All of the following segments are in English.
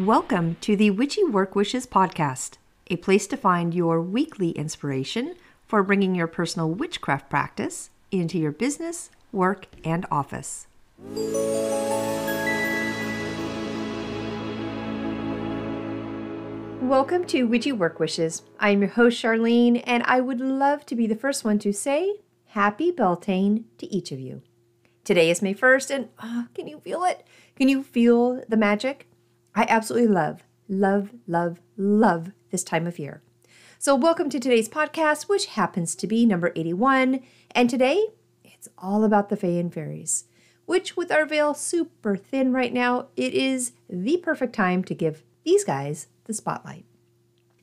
Welcome to the Witchy Work Wishes podcast, a place to find your weekly inspiration for bringing your personal witchcraft practice into your business, work, and office. Welcome to Witchy Work Wishes. I'm your host, Charlene, and I would love to be the first one to say Happy Beltane to each of you. Today is May 1st, and can you feel it? Can you feel the magic? I absolutely love this time of year. So welcome to today's podcast, which happens to be number 81. And today, it's all about the Fae and Fairies, which with our veil super thin right now, it is the perfect time to give these guys the spotlight.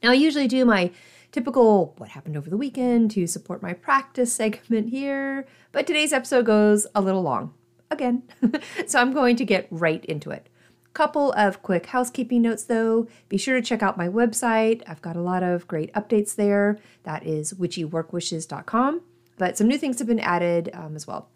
Now, I usually do my typical what happened over the weekend to support my practice segment here, but today's episode goes a little long, again. So I'm going to get right into it. Couple of quick housekeeping notes though. Be sure to check out my website. I've got a lot of great updates there. That is witchyworkwishes.com. But some new things have been added as well.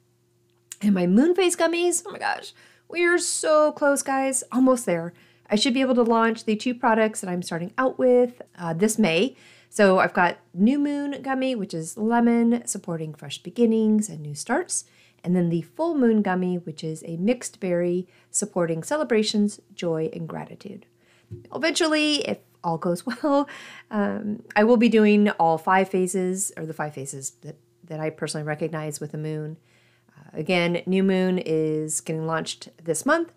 And my moon phase gummies, oh my gosh, we're so close, guys. Almost there. I should be able to launch the two products that I'm starting out with this May. So I've got New Moon Gummy, which is lemon, supporting fresh beginnings and new starts. And then the Full Moon Gummy, which is a mixed berry, supporting celebrations, joy, and gratitude. Eventually, if all goes well, I will be doing all 5 phases, or the 5 phases that I personally recognize with the moon. Again, New Moon is getting launched this month.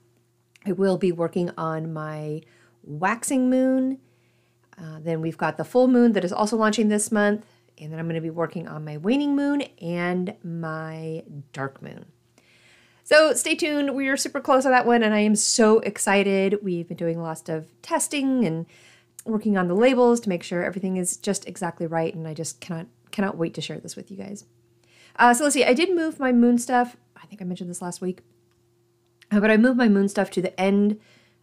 I will be working on my Waxing Moon. Then we've got the Full Moon that is also launching this month. And then I'm going to be working on my Waning Moon and my Dark Moon. So stay tuned. We are super close on that one, and I am so excited. We've been doing lots of testing and working on the labels to make sure everything is just exactly right, and I just cannot wait to share this with you guys. So let's see. I did move my moon stuff. I think I mentioned this last week. But I moved my moon stuff to the end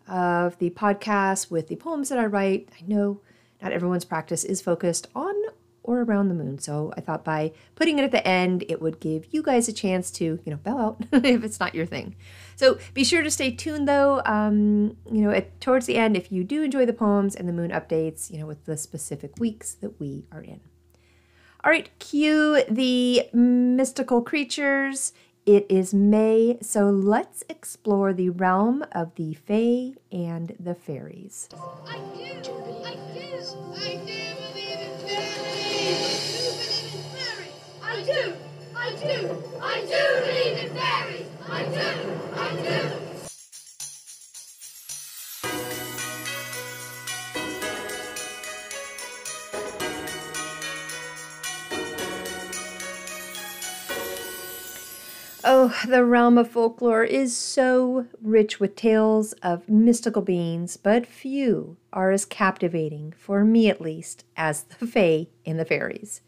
of the podcast with the poems that I write. I know not everyone's practice is focused on or around the moon. So I thought by putting it at the end, it would give you guys a chance to, bow out if it's not your thing. So be sure to stay tuned though, towards the end, if you do enjoy the poems and the moon updates, with the specific weeks that we are in. All right, cue the mystical creatures. It is May, so let's explore the realm of the Fae and the Fairies. I do believe in fairies. I do believe in fairies. I do. Oh, the realm of folklore is so rich with tales of mystical beings, but few are as captivating, for me at least, as the Fae and the Fairies.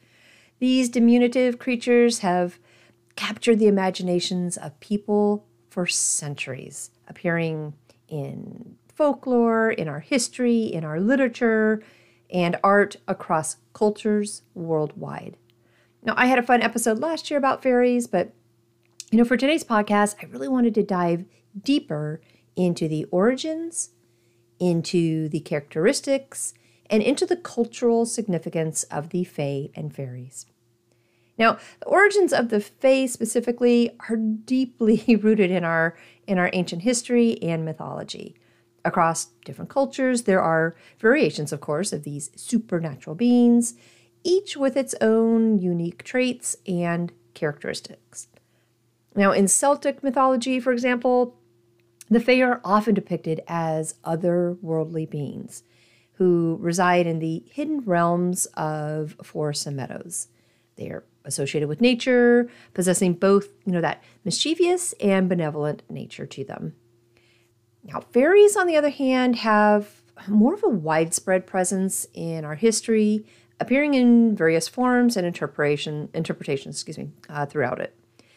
These diminutive creatures have captured the imaginations of people for centuries, appearing in folklore, in our history, in our literature, and art across cultures worldwide. Now, I had a fun episode last year about fairies, but for today's podcast, I really wanted to dive deeper into the origins, into the characteristics, and into the cultural significance of the Fae and Fairies. Now, the origins of the Fae specifically are deeply rooted in our ancient history and mythology. Across different cultures, there are variations, of course, of these supernatural beings, each with its own unique traits and characteristics. Now, in Celtic mythology, for example, the Fae are often depicted as otherworldly beings who reside in the hidden realms of forests and meadows. They are associated with nature, possessing both, that mischievous and benevolent nature to them. Now, fairies, on the other hand, have more of a widespread presence in our history, appearing in various forms and interpretations throughout it.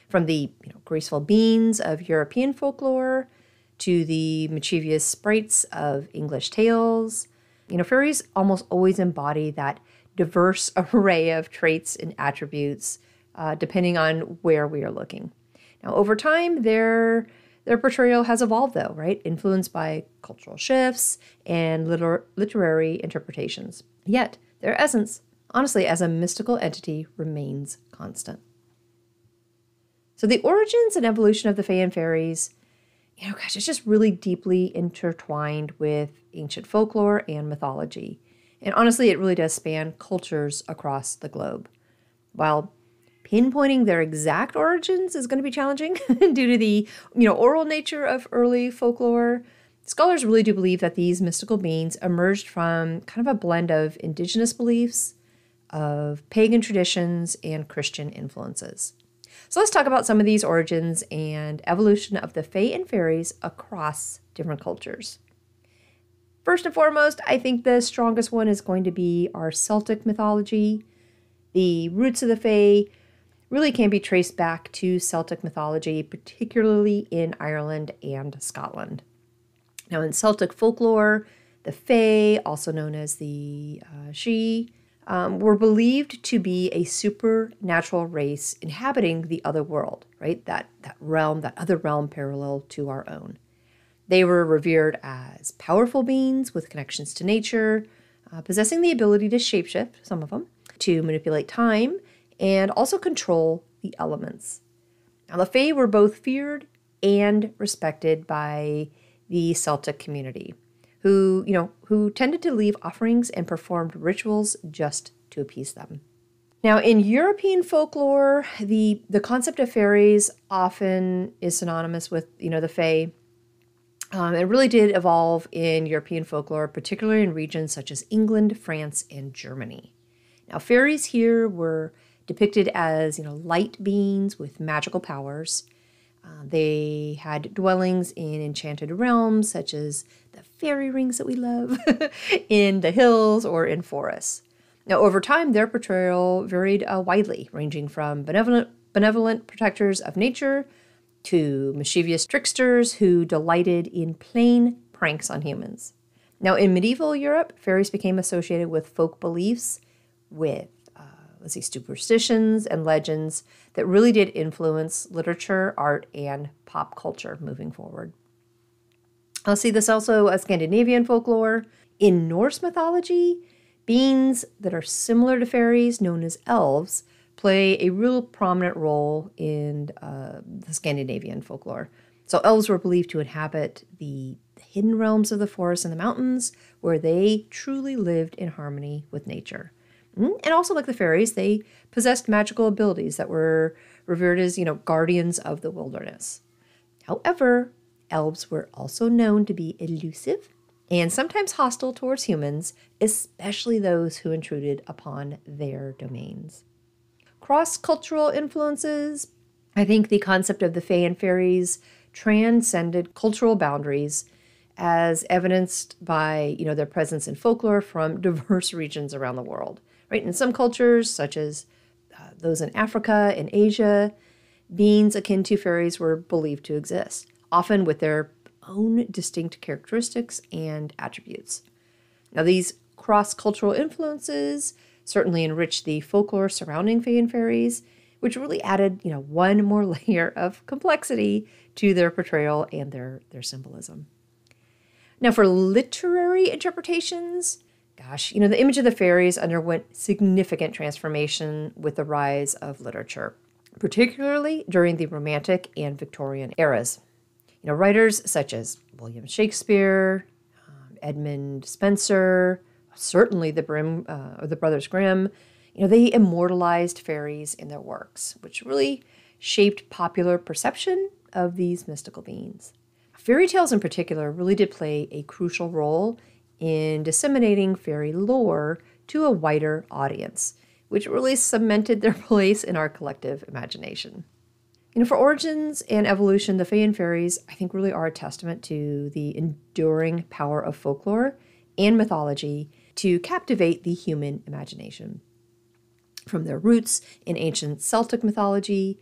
From the graceful beings of European folklore to the mischievous sprites of English tales, fairies almost always embody that diverse array of traits and attributes, depending on where we are looking. Now, over time, their Their portrayal has evolved, though, right? Influenced by cultural shifts and literary interpretations. Yet, their essence, honestly, as a mystical entity, remains constant. So the origins and evolution of the Fae and Fairies, it's just really deeply intertwined with ancient folklore and mythology. And honestly, it really does span cultures across the globe. While pinpointing their exact origins is going to be challenging due to the, oral nature of early folklore, scholars really do believe that these mystical beings emerged from kind of a blend of indigenous beliefs, of pagan traditions, and Christian influences. So let's talk about some of these origins and evolution of the Fae and Fairies across different cultures. First and foremost, I think the strongest one is going to be our Celtic mythology. The roots of the Fae really can be traced back to Celtic mythology, particularly in Ireland and Scotland. Now, in Celtic folklore, the Fae, also known as the Sidhe, were believed to be a supernatural race inhabiting the other world, right? That realm, that other realm parallel to our own. They were revered as powerful beings with connections to nature, possessing the ability to shapeshift, some of them, to manipulate time, and also control the elements. Now, the Fae were both feared and respected by the Celtic community, who tended to leave offerings and performed rituals just to appease them. Now, in European folklore, the concept of fairies often is synonymous with, the Fae. It really did evolve in European folklore, particularly in regions such as England, France, and Germany. Now, fairies here were depicted as, light beings with magical powers. They had dwellings in enchanted realms, such as the fairy rings that we love, in the hills or in forests. Now, over time, their portrayal varied widely, ranging from benevolent protectors of nature to mischievous tricksters who delighted in playing pranks on humans. Now, in medieval Europe, fairies became associated with folk beliefs, with superstitions and legends that really did influence literature, art, and pop culture moving forward. I'll see this also as Scandinavian folklore. In Norse mythology, beings that are similar to fairies, known as elves, play a real prominent role in the Scandinavian folklore. So elves were believed to inhabit the hidden realms of the forests and the mountains, where they truly lived in harmony with nature. And also, like the fairies, they possessed magical abilities that were revered as, guardians of the wilderness. However, elves were also known to be elusive and sometimes hostile towards humans, especially those who intruded upon their domains. Cross-cultural influences. I think the concept of the Fae and Fairies transcended cultural boundaries, as evidenced by, their presence in folklore from diverse regions around the world. Right? In some cultures, such as those in Africa and Asia, beings akin to fairies were believed to exist, often with their own distinct characteristics and attributes. Now, these cross-cultural influences certainly enriched the folklore surrounding Fae and Fairies, which really added, one more layer of complexity to their portrayal and their symbolism. Now, for literary interpretations, the image of the fairies underwent significant transformation with the rise of literature, particularly during the Romantic and Victorian eras. Writers such as William Shakespeare, Edmund Spenser, certainly the Brothers Grimm, they immortalized fairies in their works, which really shaped popular perception of these mystical beings. Fairy tales in particular really did play a crucial role in disseminating fairy lore to a wider audience, which really cemented their place in our collective imagination. For origins and evolution, the Fae and Fairies, I think, really are a testament to the enduring power of folklore and mythology to captivate the human imagination. From their roots in ancient Celtic mythology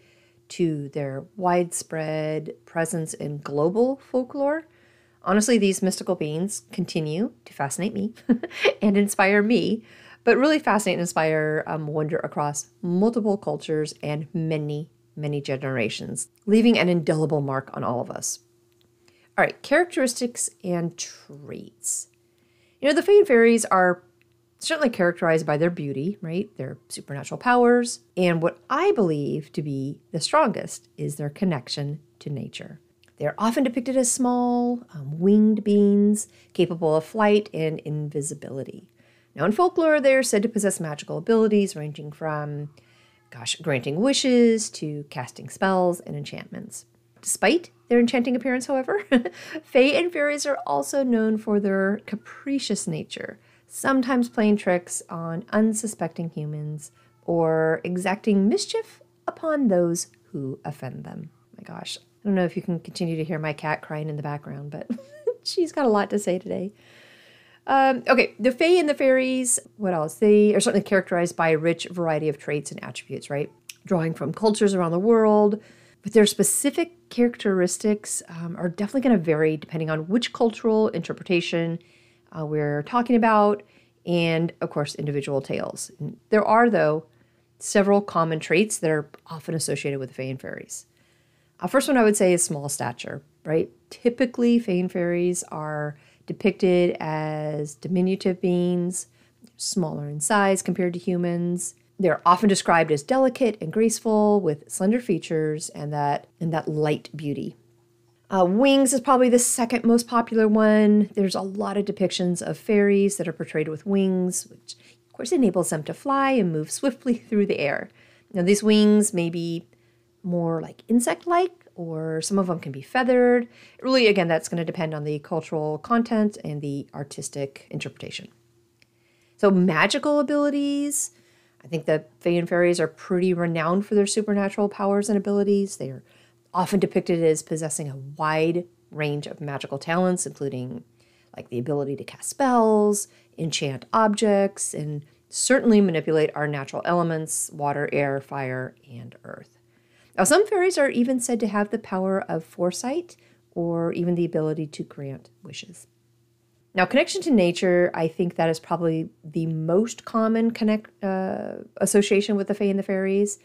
to their widespread presence in global folklore, honestly, these mystical beings continue to fascinate me and inspire me, but really fascinate and inspire wonder across multiple cultures and many generations, leaving an indelible mark on all of us. All right, characteristics and traits. The Fae and Fairies are certainly characterized by their beauty, right? Their supernatural powers. And what I believe to be the strongest is their connection to nature. They're often depicted as small, winged beings capable of flight and invisibility. Now, in folklore, they're said to possess magical abilities ranging from, granting wishes to casting spells and enchantments. Despite their enchanting appearance, however, Fae and Fairies are also known for their capricious nature, sometimes playing tricks on unsuspecting humans or exacting mischief upon those who offend them. My gosh, I don't know if you can continue to hear my cat crying in the background, but she's got a lot to say today. Okay, the Fae and the Fairies, what else? They are certainly characterized by a rich variety of traits and attributes, right? Drawing from cultures around the world, but their specific characteristics are definitely going to vary depending on which cultural interpretation we're talking about, and of course, individual tales. There are, though, several common traits that are often associated with the Fae and Fairies. First one I would say is small stature, right? Typically, Fae and Fairies are depicted as diminutive beings, smaller in size compared to humans. They're often described as delicate and graceful with slender features and that light beauty. Wings is probably the second most popular one. There's a lot of depictions of fairies that are portrayed with wings, which of course enables them to fly and move swiftly through the air. Now, these wings may be more like insect-like, or some of them can be feathered. Really, again, that's going to depend on the cultural content and the artistic interpretation. So magical abilities, I think the Fae and Fairies are pretty renowned for their supernatural powers and abilities. They are often depicted as possessing a wide range of magical talents, including like the ability to cast spells, enchant objects, and certainly manipulate our natural elements, water, air, fire, and earth. Now, some fairies are even said to have the power of foresight or even the ability to grant wishes. Now, connection to nature, I think that is probably the most common association with the Fae and the Fairies.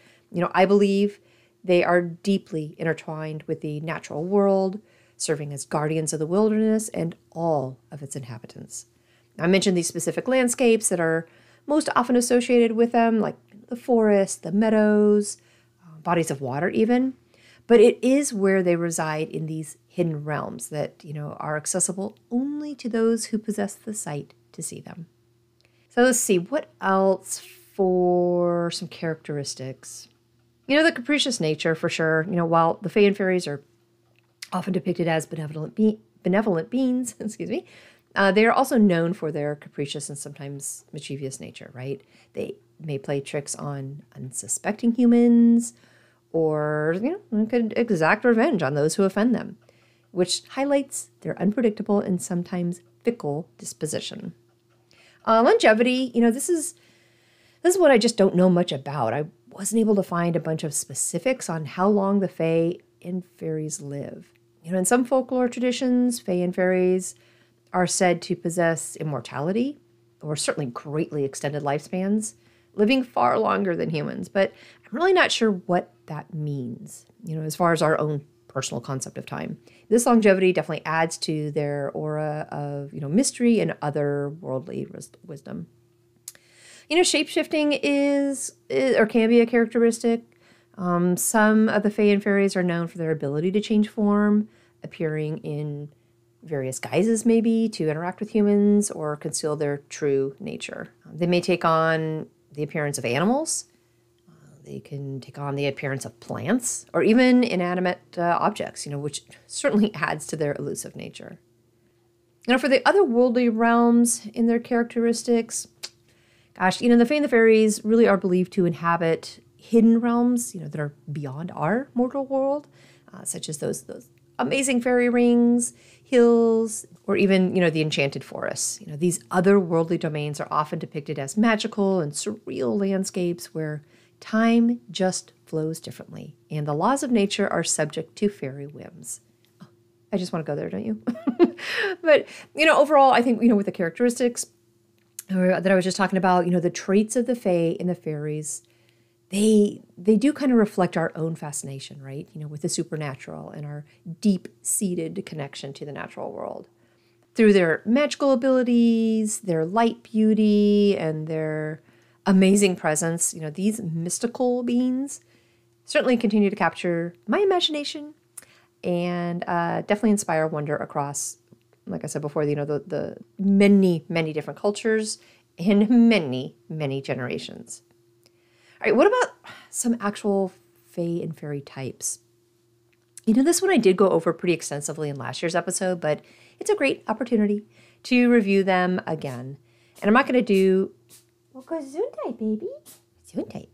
I believe they are deeply intertwined with the natural world, serving as guardians of the wilderness and all of its inhabitants. I mentioned these specific landscapes that are most often associated with them, like the forest, the meadows, bodies of water even, but it is where they reside in these hidden realms that, are accessible only to those who possess the sight to see them. So let's see, what else for some characteristics? The capricious nature for sure. While the Fae and Fairies are often depicted as benevolent beings, they are also known for their capricious and sometimes mischievous nature, right? They may play tricks on unsuspecting humans, or, could exact revenge on those who offend them, which highlights their unpredictable and sometimes fickle disposition. Longevity, this is what I just don't know much about. I wasn't able to find a bunch of specifics on how long the Fae and Fairies live. In some folklore traditions, Fae and Fairies are said to possess immortality, or certainly greatly extended lifespans, living far longer than humans, but I'm really not sure what that means, as far as our own personal concept of time. This longevity definitely adds to their aura of, mystery and otherworldly wisdom. Shape-shifting is or can be a characteristic. Some of the Fae and Fairies are known for their ability to change form, appearing in various guises maybe to interact with humans or conceal their true nature. They may take on the appearance of animals. They can take on the appearance of plants or even inanimate objects, which certainly adds to their elusive nature. For the otherworldly realms in their characteristics, the Fae and the Fairies really are believed to inhabit hidden realms, that are beyond our mortal world, such as those amazing fairy rings, hills, or even, the enchanted forests. These otherworldly domains are often depicted as magical and surreal landscapes where time just flows differently, and the laws of nature are subject to fairy whims. Oh, I just want to go there, don't you? But, overall, I think, with the characteristics that I was just talking about, the traits of the Fae and the Fairies, they do kind of reflect our own fascination, right? With the supernatural and our deep-seated connection to the natural world. Through their magical abilities, their light beauty, and their amazing presence, these mystical beings certainly continue to capture my imagination and definitely inspire wonder across, like I said before, the many, many different cultures and many, many generations. All right, what about some actual fae and fairy types? This one I did go over pretty extensively in last year's episode, but it's a great opportunity to review them again. And I'm not going to do, well, Gesundheit, baby. Gesundheit.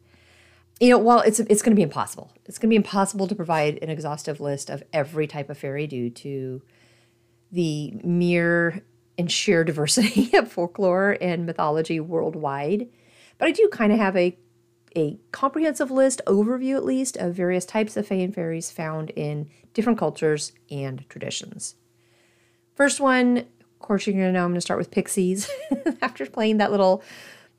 While it's going to be impossible. It's going to be impossible to provide an exhaustive list of every type of fairy due to the mere and sheer diversity of folklore and mythology worldwide. But I do kind of have a comprehensive list, overview at least, of various types of fae and fairies found in different cultures and traditions. First one, of course, you're going to know I'm going to start with pixies. After playing that little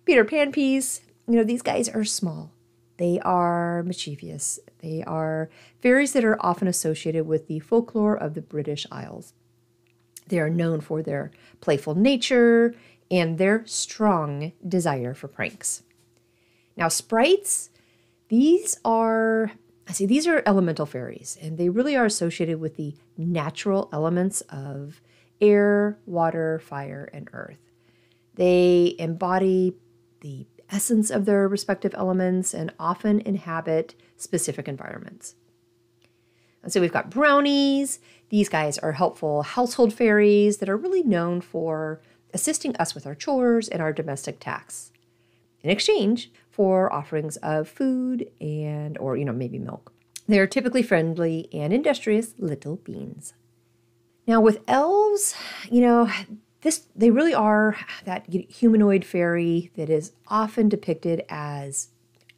Peter Pan piece, these guys are small. They are mischievous. They are fairies that are often associated with the folklore of the British Isles. They are known for their playful nature and their strong desire for pranks. Now, sprites, these are elemental fairies, and they really are associated with the natural elements of air, water, fire, and earth. They embody the essence of their respective elements and often inhabit specific environments. And so we've got brownies. These guys are helpful household fairies that are really known for assisting us with our chores and our domestic tasks in exchange for offerings of food or maybe milk. They're typically friendly and industrious little beings. Now with elves, they really are that humanoid fairy that is often depicted as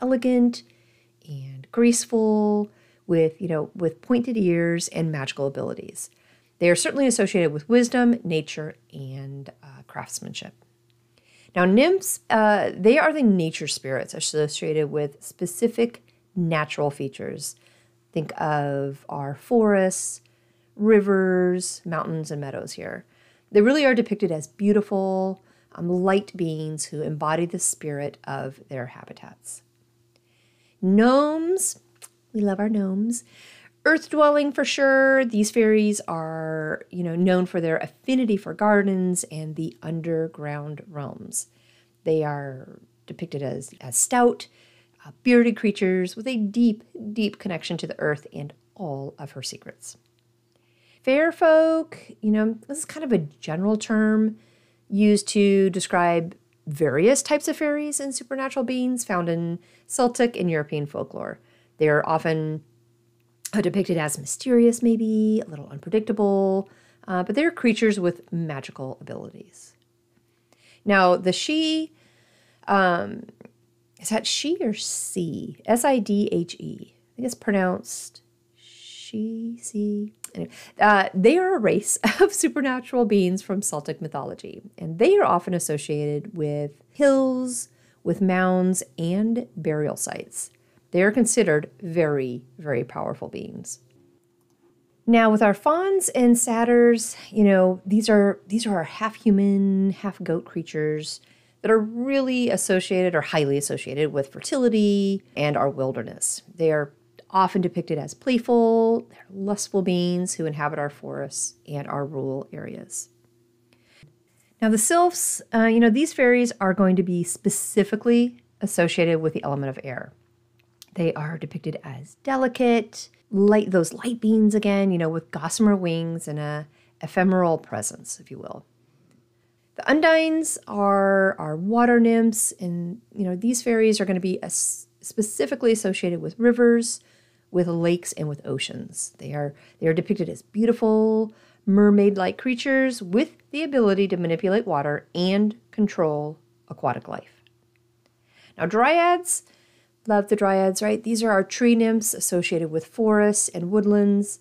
elegant and graceful with pointed ears and magical abilities. They are certainly associated with wisdom, nature, and craftsmanship. Now, nymphs, they are the nature spirits associated with specific natural features. Think of our forests, rivers, mountains, and meadows here. They really are depicted as beautiful, light beings who embody the spirit of their habitats. Gnomes, we love our gnomes. Earth-dwelling for sure. These fairies are, known for their affinity for gardens and the underground realms. They are depicted as stout, bearded creatures with a deep, deep connection to the earth and all of her secrets. Fair folk, this is kind of a general term used to describe various types of fairies and supernatural beings found in Celtic and European folklore. They are often depicted as mysterious, maybe, a little unpredictable, but they're creatures with magical abilities. Now, the she, is that she or C? Sidhe. I think it's pronounced she, see. Anyway, they are a race of supernatural beings from Celtic mythology, and they are often associated with hills, with mounds, and burial sites. They are considered very, very powerful beings. Now, with our fauns and satyrs, these are our half-human, half-goat creatures that are really associated or highly associated with fertility and our wilderness. They are often depicted as playful, they're lustful beings who inhabit our forests and our rural areas. Now, the sylphs, these fairies are going to be specifically associated with the element of air. They are depicted as delicate, those light beings again, with gossamer wings and a ephemeral presence, if you will. The undines are water nymphs, and these fairies are going to be specifically associated with rivers, with lakes, and with oceans. They are depicted as beautiful, mermaid-like creatures with the ability to manipulate water and control aquatic life. Now, dryads, love the dryads, right? These are our tree nymphs associated with forests and woodlands.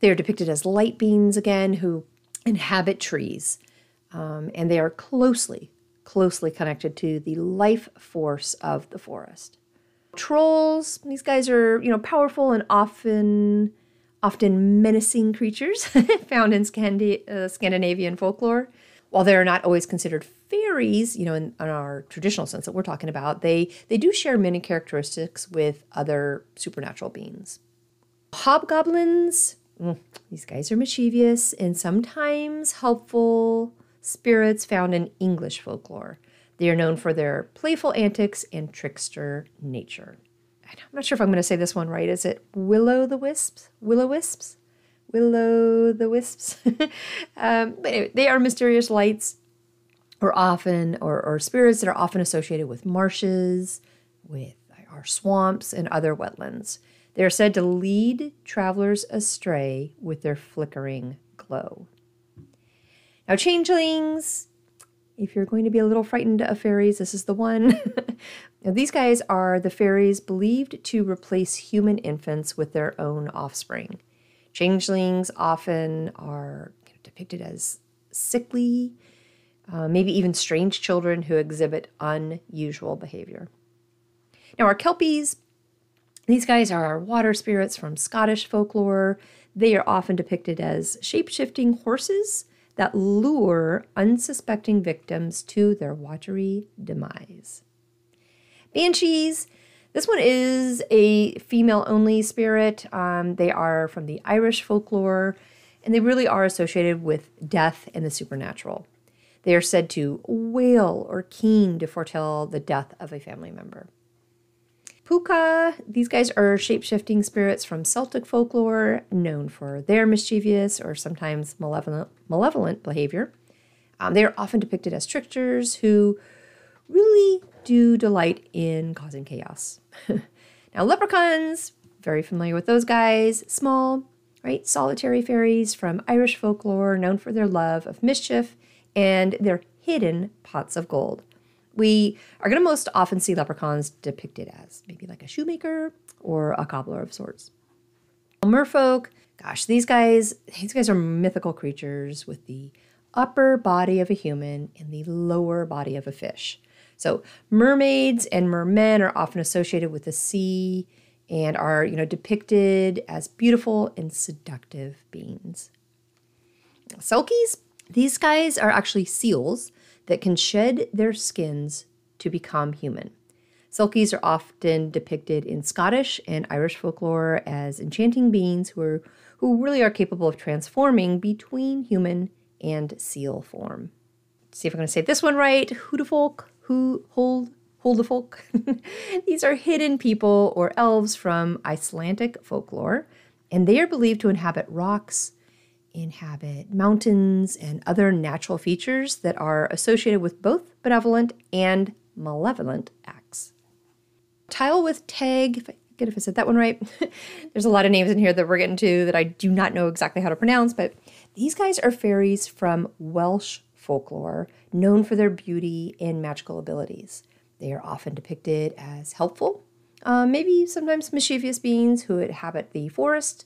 They are depicted as light beings again who inhabit trees, and they are closely connected to the life force of the forest. Trolls, these guys are, powerful and often menacing creatures found in Scandinavian folklore. While they're not always considered fairies, in our traditional sense that we're talking about, they do share many characteristics with other supernatural beings. Hobgoblins, these guys are mischievous and sometimes helpful spirits found in English folklore. They are known for their playful antics and trickster nature. I'm not sure if I'm going to say this one right. Is it will-o'-the-wisps? Will-o'-wisps? Will-o'-the-wisps? But anyway, they are mysterious lights or spirits that are often associated with marshes, with our swamps, and other wetlands. They are said to lead travelers astray with their flickering glow. Now, changelings, if you're going to be a little frightened of fairies, this is the one. Now, these guys are the fairies believed to replace human infants with their own offspring. Changelings often are depicted as sickly, maybe even strange children who exhibit unusual behavior. Now, our kelpies, these guys are our water spirits from Scottish folklore. They are often depicted as shape-shifting horses that lure unsuspecting victims to their watery demise. Banshees, this one is a female-only spirit. They are from the Irish folklore, and they really are associated with death and the supernatural. They are said to wail or keen to foretell the death of a family member. Puka, these guys are shape-shifting spirits from Celtic folklore, known for their mischievous or sometimes malevolent behavior. They are often depicted as tricksters who really do delight in causing chaos. Now, leprechauns, very familiar with those guys. Small, right, solitary fairies from Irish folklore, known for their love of mischief and their hidden pots of gold. We are going to most often see leprechauns depicted as maybe like a shoemaker or a cobbler of sorts. Merfolk, gosh, these guys are mythical creatures with the upper body of a human and the lower body of a fish. So mermaids and mermen are often associated with the sea and are, depicted as beautiful and seductive beings. Selkies, these guys are actually seals that can shed their skins to become human. Selkies are often depicted in Scottish and Irish folklore as enchanting beings who really are capable of transforming between human and seal form. Let's see if I'm going to say this one right. Hudefolk, Huldefolk. These are hidden people or elves from Icelandic folklore, and they are believed to inhabit rocks, inhabit mountains, and other natural features that are associated with both benevolent and malevolent acts. Tile with Tag, if I said that one right. There's a lot of names in here that we're getting to that I do not know exactly how to pronounce, but these guys are fairies from Welsh folklore, known for their beauty and magical abilities. They are often depicted as helpful, maybe sometimes mischievous beings who inhabit the forest,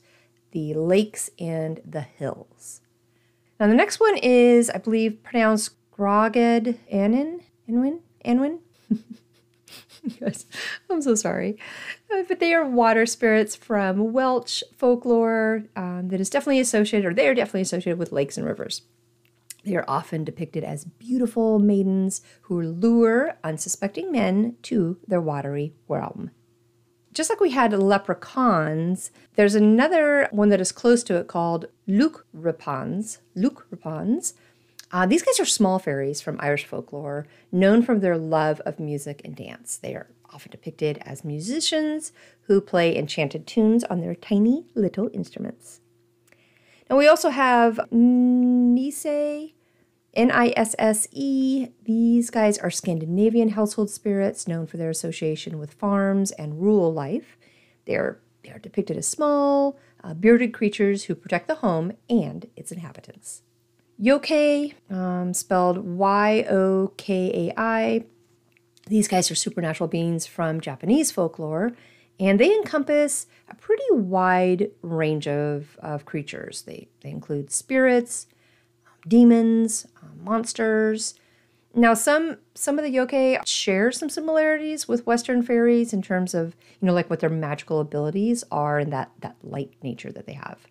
the lakes, and the hills. Now the next one is, I believe, pronounced Groged Anwin. Yes, I'm so sorry. But they are water spirits from Welsh folklore that is definitely associated, or they are definitely associated with lakes and rivers. They are often depicted as beautiful maidens who lure unsuspecting men to their watery realm. Just like we had leprechauns, there's another one that is close to it called Lukrippans. These guys are small fairies from Irish folklore, known for their love of music and dance. They are often depicted as musicians who play enchanted tunes on their tiny little instruments. Now we also have Nisse, Nisse. These guys are Scandinavian household spirits known for their association with farms and rural life. They are depicted as small, bearded creatures who protect the home and its inhabitants. Yokai, spelled Yokai. These guys are supernatural beings from Japanese folklore, and they encompass a pretty wide range of creatures. They include spirits, demons, monsters. Now, some of the yokai share some similarities with Western fairies in terms of, like what their magical abilities are and that light nature that they have.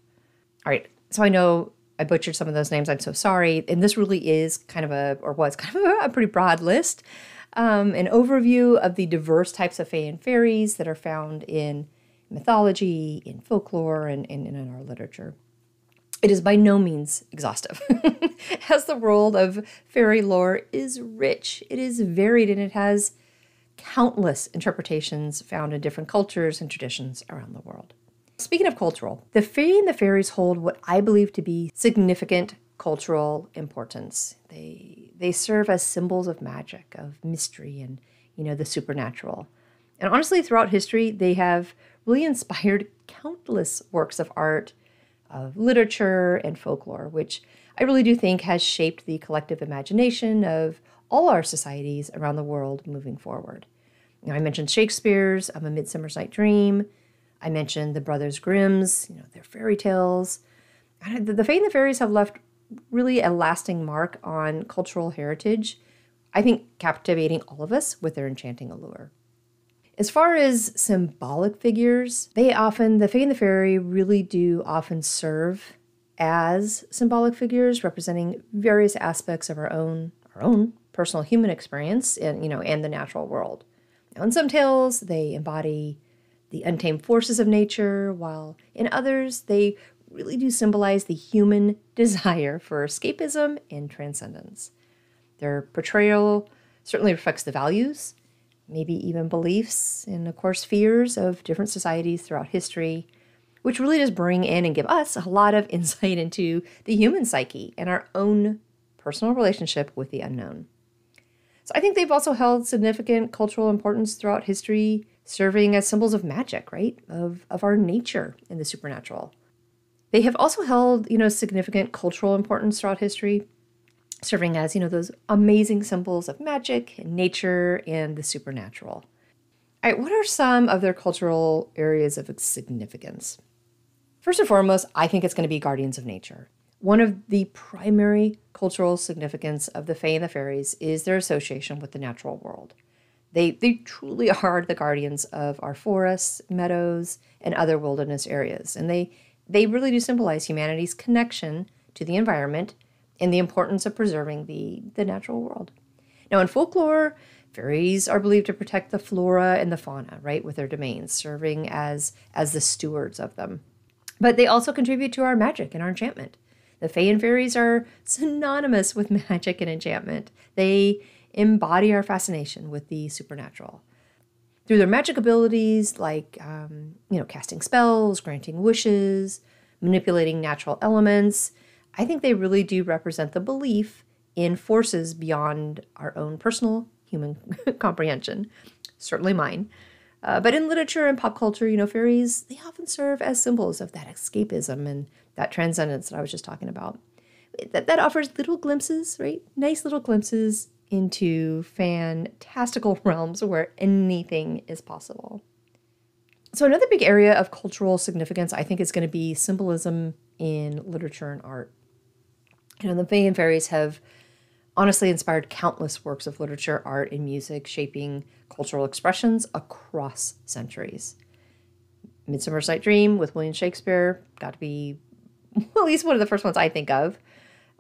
All right, so I know I butchered some of those names. I'm so sorry. And this really is was kind of a pretty broad list. An overview of the diverse types of fae and fairies that are found in mythology, in folklore, and in our literature. It is by no means exhaustive, as the world of fairy lore is rich. It is varied, and it has countless interpretations found in different cultures and traditions around the world. Speaking of cultural, the fae and the fairies hold what I believe to be significant cultural importance. They serve as symbols of magic, of mystery, and the supernatural. And honestly, throughout history, they have really inspired countless works of art, of literature, and folklore, which I really do think has shaped the collective imagination of all our societies around the world moving forward. I mentioned Shakespeare's A Midsummer Night's Dream. I mentioned the Brothers Grimm's, their fairy tales. The Fae and the Fairies have left really a lasting mark on cultural heritage, I think captivating all of us with their enchanting allure. As far as symbolic figures, the Fae and the Fairy really do often serve as symbolic figures representing various aspects of our own personal human experience and the natural world. Now, in some tales, they embody the untamed forces of nature, while in others, they really do symbolize the human desire for escapism and transcendence. Their portrayal certainly reflects the values, maybe even beliefs, and of course fears of different societies throughout history, which really does bring in and give us a lot of insight into the human psyche and our own personal relationship with the unknown. So I think they've also held significant cultural importance throughout history, serving as symbols of magic, right? Of our nature in the supernatural. They have also held, significant cultural importance throughout history, serving as, those amazing symbols of magic and nature and the supernatural. All right, what are some of their cultural areas of significance? First and foremost, I think it's going to be guardians of nature. One of the primary cultural significance of the Fae and the Fairies is their association with the natural world. They truly are the guardians of our forests, meadows, and other wilderness areas. And they really do symbolize humanity's connection to the environment and the importance of preserving the natural world. Now, in folklore, fairies are believed to protect the flora and the fauna, right, with their domains, serving as the stewards of them. But they also contribute to our magic and our enchantment. The Fae and Fairies are synonymous with magic and enchantment. They embody our fascination with the supernatural. Through their magic abilities, like, casting spells, granting wishes, manipulating natural elements, I think they really do represent the belief in forces beyond our own personal human comprehension, certainly mine. But in literature and pop culture, fairies, they often serve as symbols of that escapism and that transcendence that I was just talking about. That offers little glimpses, right? Nice little glimpses into fantastical realms where anything is possible. So another big area of cultural significance, I think, is going to be symbolism in literature and art. The Fae and Fairies have honestly inspired countless works of literature, art, and music, shaping cultural expressions across centuries. Midsummer Night's Dream with William Shakespeare got to be at least one of the first ones I think of.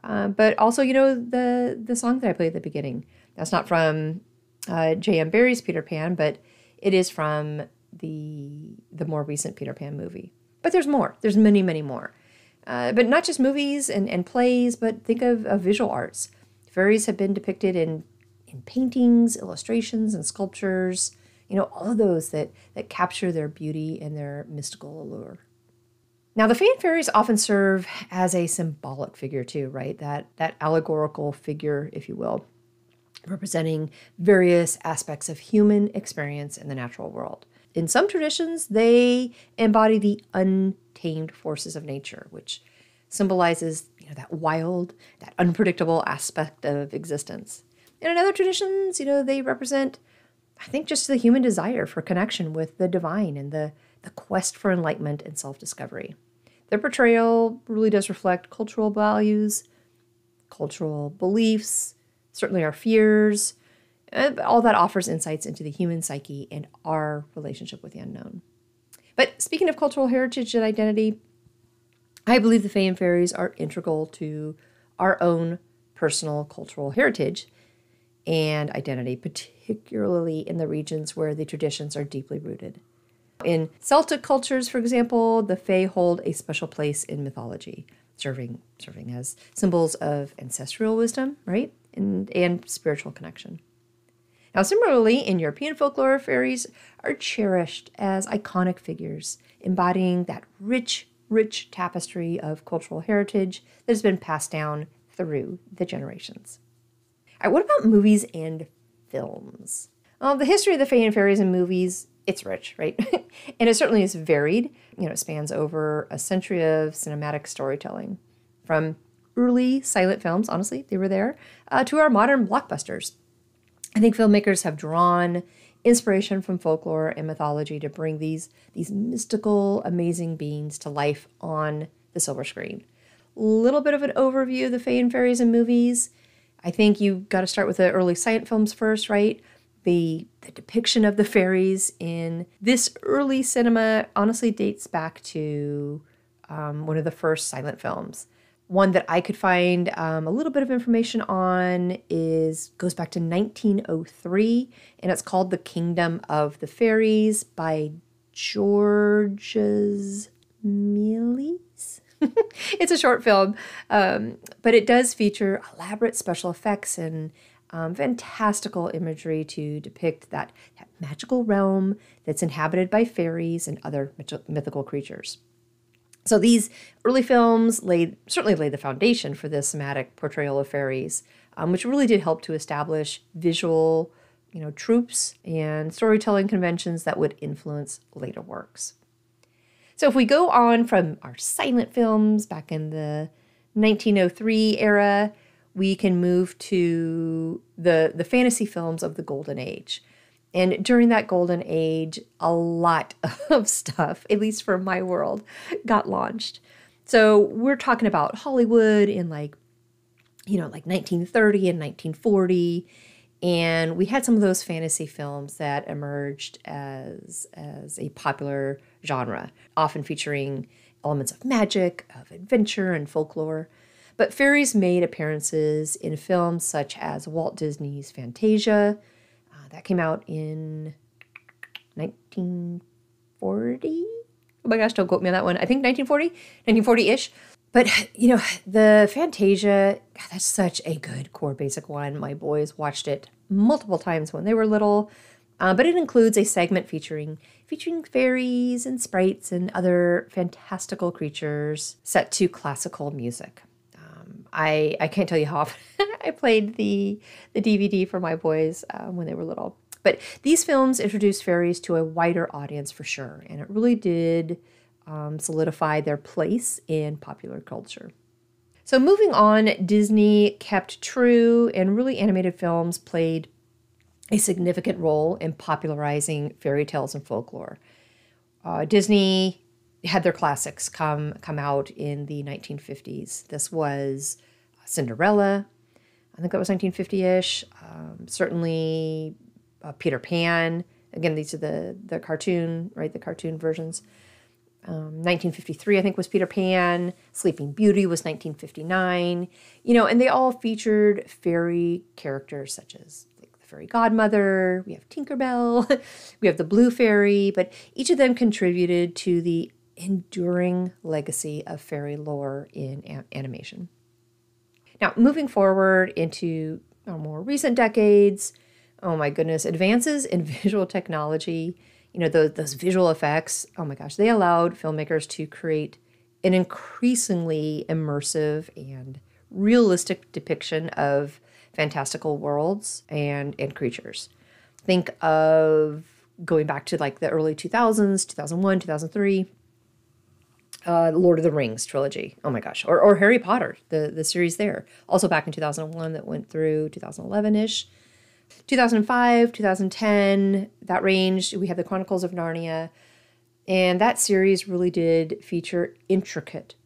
But also, the song that I played at the beginning. That's not from J.M. Barrie's Peter Pan, but it is from the more recent Peter Pan movie. But there's more. There's many, many more. But not just movies and plays, but think of visual arts. Fairies have been depicted in paintings, illustrations, and sculptures. All of those that capture their beauty and their mystical allure. Now, the Fae and Fairies often serve as a symbolic figure too, right? That allegorical figure, if you will, representing various aspects of human experience in the natural world. In some traditions, they embody the untamed forces of nature, which symbolizes, that wild, that unpredictable aspect of existence. And in other traditions, they represent, I think, just the human desire for connection with the divine and the quest for enlightenment and self-discovery. Their portrayal really does reflect cultural values, cultural beliefs, certainly our fears. All that offers insights into the human psyche and our relationship with the unknown. But speaking of cultural heritage and identity, I believe the Fae and Fairies are integral to our own personal cultural heritage and identity, particularly in the regions where the traditions are deeply rooted. In Celtic cultures, for example, the Fae hold a special place in mythology, serving as symbols of ancestral wisdom, right? And spiritual connection. Now, similarly, in European folklore, fairies are cherished as iconic figures, embodying that rich tapestry of cultural heritage that has been passed down through the generations. All right, what about movies and films? Well, the history of the Fae and Fairies in movies, it's rich, right? And it certainly is varied. It spans over a century of cinematic storytelling. From early silent films, honestly, they were there, to our modern blockbusters. I think filmmakers have drawn inspiration from folklore and mythology to bring these mystical, amazing beings to life on the silver screen. A little bit of an overview of the Fae and Fairies in movies. I think you've got to start with the early silent films first, right? The depiction of the fairies in this early cinema honestly dates back to one of the first silent films. One that I could find a little bit of information on goes back to 1903, and it's called The Kingdom of the Fairies by Georges Méliès. It's a short film, but it does feature elaborate special effects and fantastical imagery to depict that magical realm that's inhabited by fairies and other mythical creatures. So these early films certainly laid the foundation for the somatic portrayal of fairies, which really did help to establish visual, tropes and storytelling conventions that would influence later works. So if we go on from our silent films back in the 1903 era, we can move to the fantasy films of the Golden Age. And during that golden age, a lot of stuff, at least for my world, got launched. So we're talking about Hollywood in like 1930 and 1940. And we had some of those fantasy films that emerged as a popular genre, often featuring elements of magic, of adventure, and folklore. But fairies made appearances in films such as Walt Disney's Fantasia. That came out in 1940. Oh my gosh, don't quote me on that one. I think 1940-ish. But, the Fantasia, God, that's such a good core basic one. My boys watched it multiple times when they were little. But it includes a segment featuring fairies and sprites and other fantastical creatures set to classical music. I can't tell you how often I played the DVD for my boys when they were little. But these films introduced fairies to a wider audience for sure, and it really did solidify their place in popular culture. So moving on, Disney kept true, and really animated films played a significant role in popularizing fairy tales and folklore. Disney had their classics come out in the 1950s. This was Cinderella. I think that was 1950-ish. Certainly Peter Pan. Again, these are the cartoon, right? The cartoon versions. 1953, I think, was Peter Pan. Sleeping Beauty was 1959. And they all featured fairy characters such as the fairy godmother. We have Tinkerbell. We have the Blue Fairy. But each of them contributed to the enduring legacy of fairy lore in animation. Now, moving forward into more recent decades, oh my goodness, advances in visual technology, those visual effects, oh my gosh, they allowed filmmakers to create an increasingly immersive and realistic depiction of fantastical worlds and creatures. Think of going back to like the early 2000s, 2001, 2003, Lord of the Rings trilogy. Oh my gosh. Or Harry Potter, the series there. Also back in 2001 that went through 2011-ish. 2005, 2010, that range, we have the Chronicles of Narnia. And that series really did feature intricate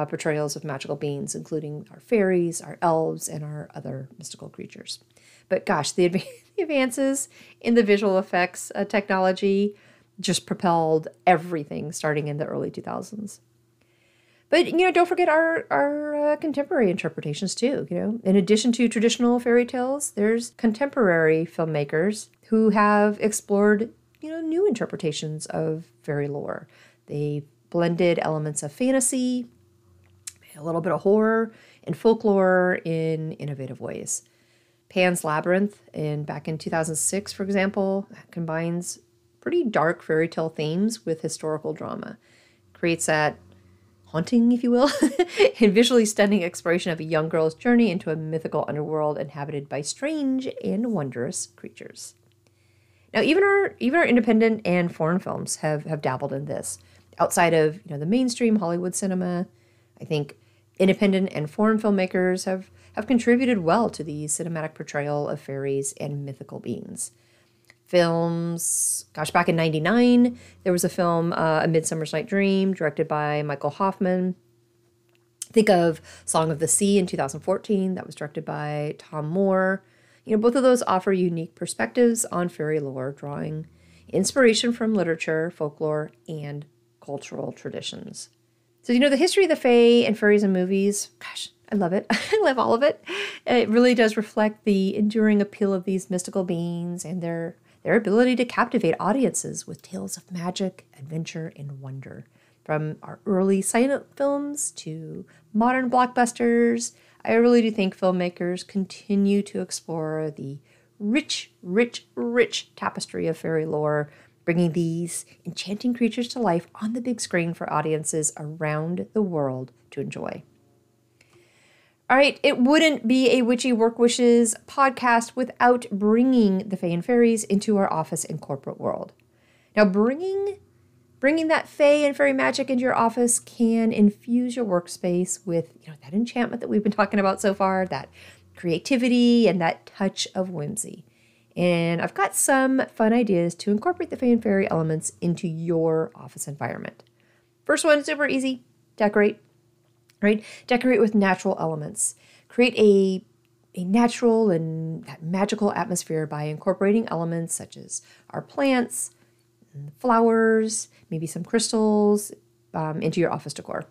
portrayals of magical beings, including our fairies, our elves, and our other mystical creatures. But gosh, the advances in the visual effects technology just propelled everything starting in the early 2000s. But, don't forget our contemporary interpretations too. In addition to traditional fairy tales, there's contemporary filmmakers who have explored, new interpretations of fairy lore. They blended elements of fantasy, a little bit of horror, and folklore in innovative ways. Pan's Labyrinth, back in 2006, for example, combines pretty dark fairy tale themes with historical drama. Creates that haunting, if you will, and visually stunning exploration of a young girl's journey into a mythical underworld inhabited by strange and wondrous creatures. Now, even our independent and foreign films have dabbled in this. Outside of the mainstream Hollywood cinema, I think independent and foreign filmmakers have contributed well to the cinematic portrayal of fairies and mythical beings. Films, back in '99, there was a film, A Midsummer's Night Dream, directed by Michael Hoffman. Think of Song of the Sea in 2014, that was directed by Tom Moore. Both of those offer unique perspectives on fairy lore, drawing inspiration from literature, folklore, and cultural traditions. So, the history of the Fae and fairies in movies, gosh, I love it. I love all of it. It really does reflect the enduring appeal of these mystical beings and their ability to captivate audiences with tales of magic, adventure, and wonder. From our early silent films to modern blockbusters, I really do think filmmakers continue to explore the rich, rich, rich tapestry of fairy lore, bringing these enchanting creatures to life on the big screen for audiences around the world to enjoy. All right, it wouldn't be a Witchy Work Wishes podcast without bringing the Fae and Fairies into our office and corporate world. Now, bringing that Fae and fairy magic into your office can infuse your workspace with that enchantment that we've been talking about so far, that creativity and that touch of whimsy. And I've got some fun ideas to incorporate the Fae and fairy elements into your office environment. First one, super easy, decorate. Right? Decorate with natural elements. Create a natural and that magical atmosphere by incorporating elements such as our plants, flowers, maybe some crystals into your office decor.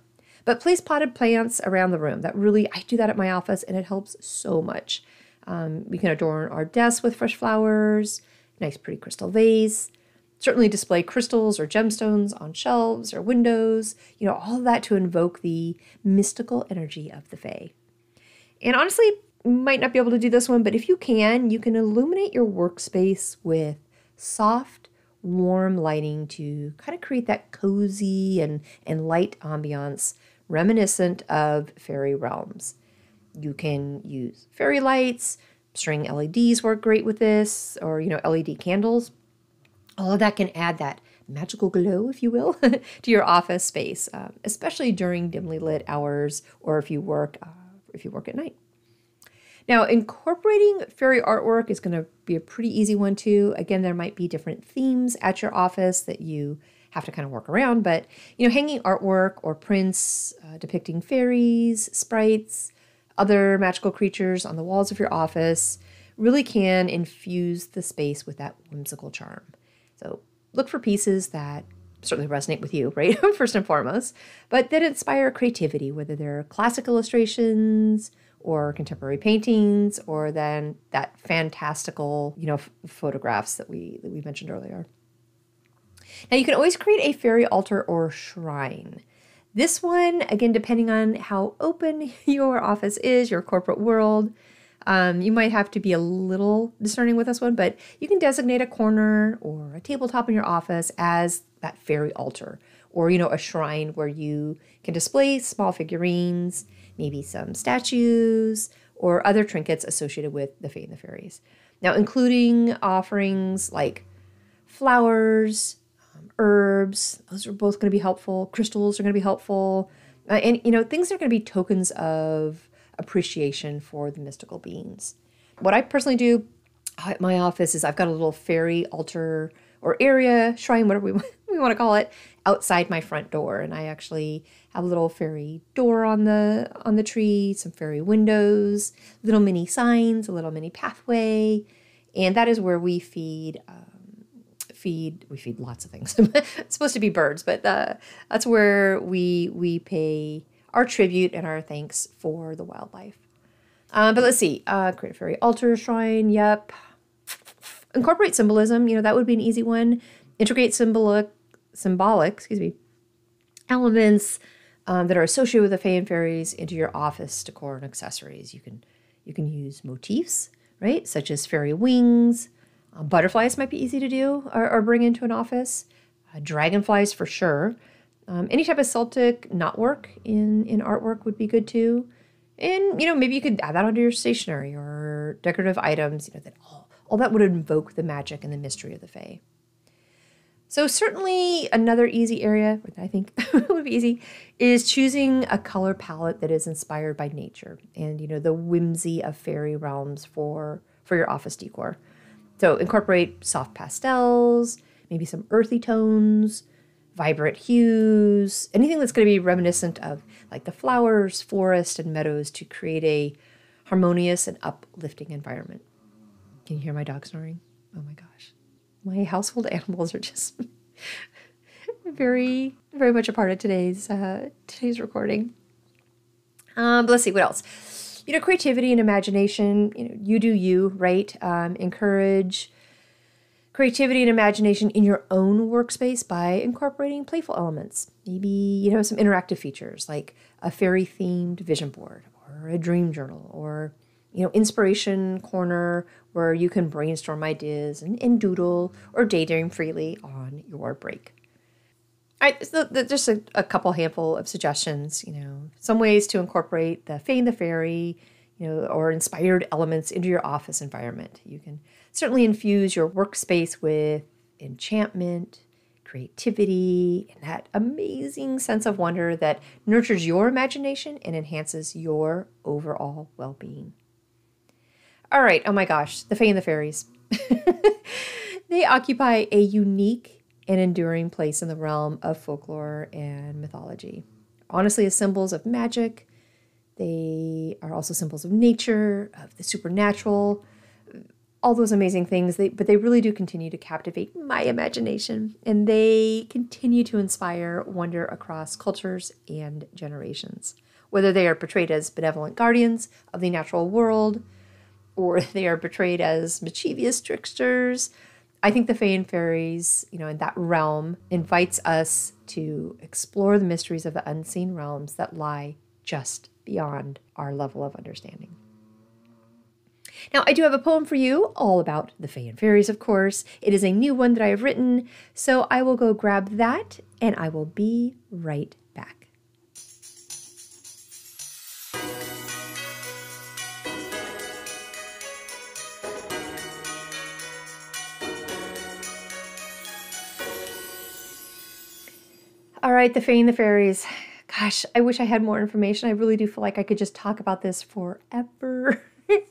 But place potted plants around the room. I do that at my office and it helps so much. We can adorn our desks with fresh flowers, nice pretty crystal vase. Certainly display crystals or gemstones on shelves or windows, all of that to invoke the mystical energy of the Fae. And honestly, you might not be able to do this one, but if you can illuminate your workspace with soft, warm lighting to kind of create that cozy and light ambiance reminiscent of fairy realms. You can use fairy lights, string LEDs work great with this, or, LED candles. All of that can add that magical glow, if you will, to your office space, especially during dimly lit hours or if you work at night. Now, incorporating fairy artwork is going to be a pretty easy one too. Again, there might be different themes at your office that you have to kind of work around, but hanging artwork or prints depicting fairies, sprites, other magical creatures on the walls of your office really can infuse the space with that whimsical charm. So look for pieces that certainly resonate with you, right? First and foremost, but that inspire creativity, whether they're classic illustrations or contemporary paintings, or then that fantastical, photographs that we mentioned earlier. Now you can always create a fairy altar or shrine. This one, again, depending on how open your office is, your corporate world, you might have to be a little discerning with this one, but you can designate a corner or a tabletop in your office as that fairy altar, or, a shrine where you can display small figurines, maybe some statues, or other trinkets associated with the Fae and the Fairies. Now, including offerings like flowers, herbs, those are both going to be helpful. Crystals are going to be helpful. And things that are going to be tokens of appreciation for the mystical beings. What I personally do at my office is I've got a little fairy altar or area, shrine, whatever we want to call it, outside my front door. And I actually have a little fairy door on the tree, some fairy windows, little mini signs, a little mini pathway, and that is where we feed. We feed lots of things. It's supposed to be birds, but that's where we pay our tribute and our thanks for the wildlife. But let's see. Create a fairy altar, shrine. Yep. Incorporate symbolism. That would be an easy one. Integrate symbolic, elements that are associated with the Fae and Fairies into your office decor and accessories. You can use motifs, right, such as fairy wings. Butterflies might be easy to do or bring into an office. Dragonflies for sure. Any type of Celtic knotwork in artwork would be good too. And, maybe you could add that onto your stationery or decorative items, that all that would invoke the magic and the mystery of the Fae. So certainly another easy area, which I think would be easy, is choosing a color palette that is inspired by nature and, the whimsy of fairy realms for your office decor. So incorporate soft pastels, maybe some earthy tones, vibrant hues, anything that's going to be reminiscent of like the flowers, forest, and meadows to create a harmonious and uplifting environment. Can you hear my dog snoring? Oh my gosh. My household animals are just very, very much a part of today's recording. But let's see, what else? Creativity and imagination, you do you, right? Encourage creativity and imagination in your own workspace by incorporating playful elements. Maybe, some interactive features like a fairy-themed vision board or a dream journal or, inspiration corner where you can brainstorm ideas and doodle or daydream freely on your break. All right, so just a couple handful of suggestions, some ways to incorporate the Fae and the Fairy, or inspired elements into your office environment. You can certainly infuse your workspace with enchantment, creativity, and that amazing sense of wonder that nurtures your imagination and enhances your overall well-being. All right, oh my gosh, the Fae and the Fairies. They occupy a unique and enduring place in the realm of folklore and mythology. Honestly, as symbols of magic, they are also symbols of nature, of the supernatural, all those amazing things. But they really do continue to captivate my imagination, and they continue to inspire wonder across cultures and generations. Whether they are portrayed as benevolent guardians of the natural world, or they are portrayed as mischievous tricksters, I think the Fae and Fairies, in that realm, invites us to explore the mysteries of the unseen realms that lie just beyond our level of understanding. Now, I do have a poem for you all about the Fae and Fairies, of course. It is a new one that I have written, so I will go grab that, and I will be right back. All right, the Fae and the Fairies. Gosh, I wish I had more information. I really do feel like I could just talk about this forever,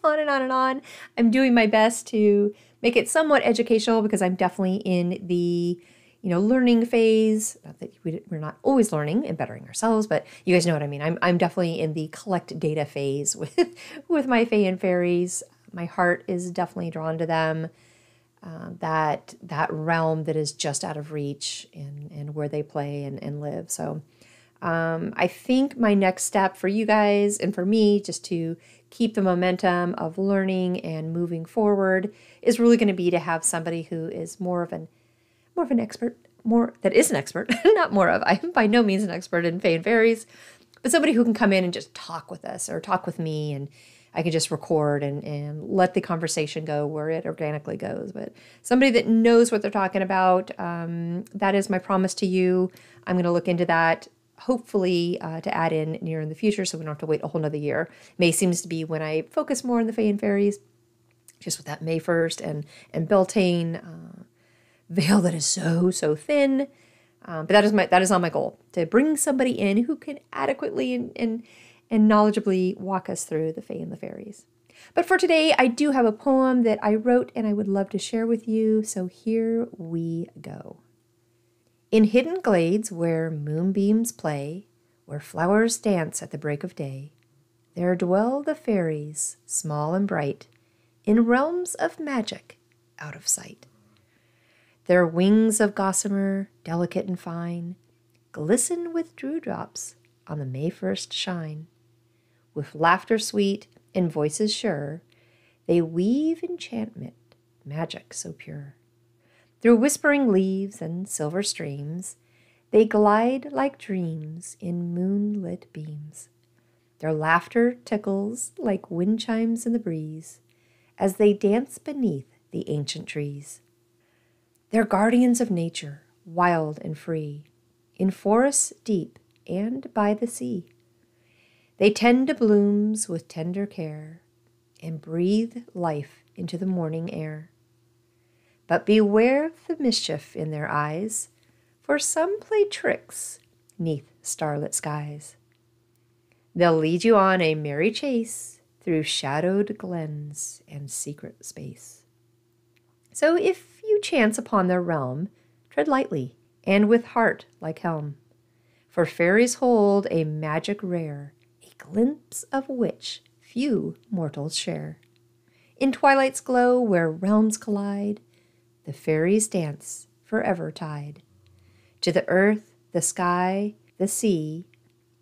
on and on and on. I'm doing my best to make it somewhat educational because I'm definitely in the, learning phase. Not that we're not always learning and bettering ourselves, but you guys know what I mean. I'm definitely in the collect data phase with my Fae and Fairies. My heart is definitely drawn to them. That realm that is just out of reach and where they play and live. So I think my next step for you guys and for me, just to keep the momentum of learning and moving forward, is really going to be to have somebody who is more of an expert, not more of. I'm by no means an expert in Fae and Fairies, but somebody who can come in and just talk with us or talk with me, and I can just record and let the conversation go where it organically goes. But somebody that knows what they're talking about, that is my promise to you. I'm going to look into that, hopefully to add in near in the future so we don't have to wait a whole nother year. May seems to be when I focus more on the Fae and Fairies, just with that May 1st and Beltane veil that is so thin. But that is not my goal, to bring somebody in who can adequately and knowledgeably walk us through the Fae and the Fairies. But for today, I do have a poem that I wrote and I would love to share with you, so here we go. In hidden glades where moonbeams play, where flowers dance at the break of day, there dwell the fairies, small and bright, in realms of magic, out of sight. Their wings of gossamer, delicate and fine, glisten with dewdrops on the May 1st shine. With laughter sweet and voices sure, they weave enchantment, magic so pure. Through whispering leaves and silver streams, they glide like dreams in moonlit beams. Their laughter tickles like wind chimes in the breeze as they dance beneath the ancient trees. They're guardians of nature, wild and free, in forests deep and by the sea. They tend to blooms with tender care and breathe life into the morning air. But beware of the mischief in their eyes, for some play tricks 'neath starlit skies. They'll lead you on a merry chase through shadowed glens and secret space. So if you chance upon their realm, tread lightly and with heart like helm, for fairies hold a magic rare, a glimpse of which few mortals share. In twilight's glow where realms collide, the fairies dance forever tied to the earth, the sky, the sea,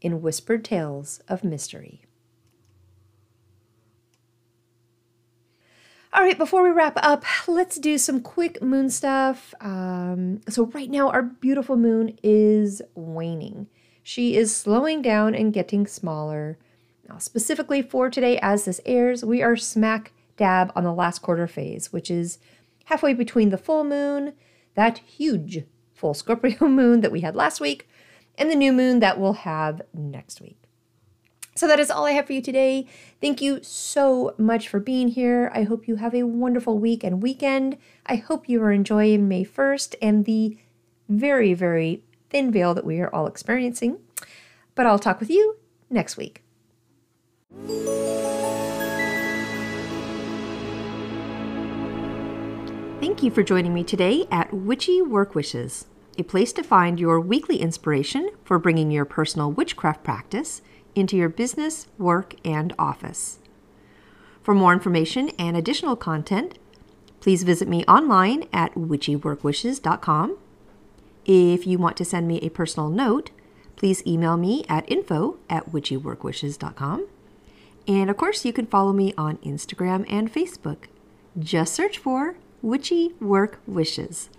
in whispered tales of mystery. All right, before we wrap up, let's do some quick moon stuff. So right now, our beautiful moon is waning. She is slowing down and getting smaller. Now, specifically for today, as this airs, we are smack dab on the last quarter phase, which is halfway between the full moon, that huge full Scorpio moon that we had last week, and the new moon that we'll have next week. So that is all I have for you today. Thank you so much for being here. I hope you have a wonderful week and weekend. I hope you are enjoying May 1st and the very, very thin veil that we are all experiencing. But I'll talk with you next week. Thank you for joining me today at Witchy Work Wishes, a place to find your weekly inspiration for bringing your personal witchcraft practice into your business, work, and office. For more information and additional content, please visit me online at witchyworkwishes.com. If you want to send me a personal note, please email me at info@witchyworkwishes.com. And of course, you can follow me on Instagram and Facebook. Just search for Witchy Work Wishes.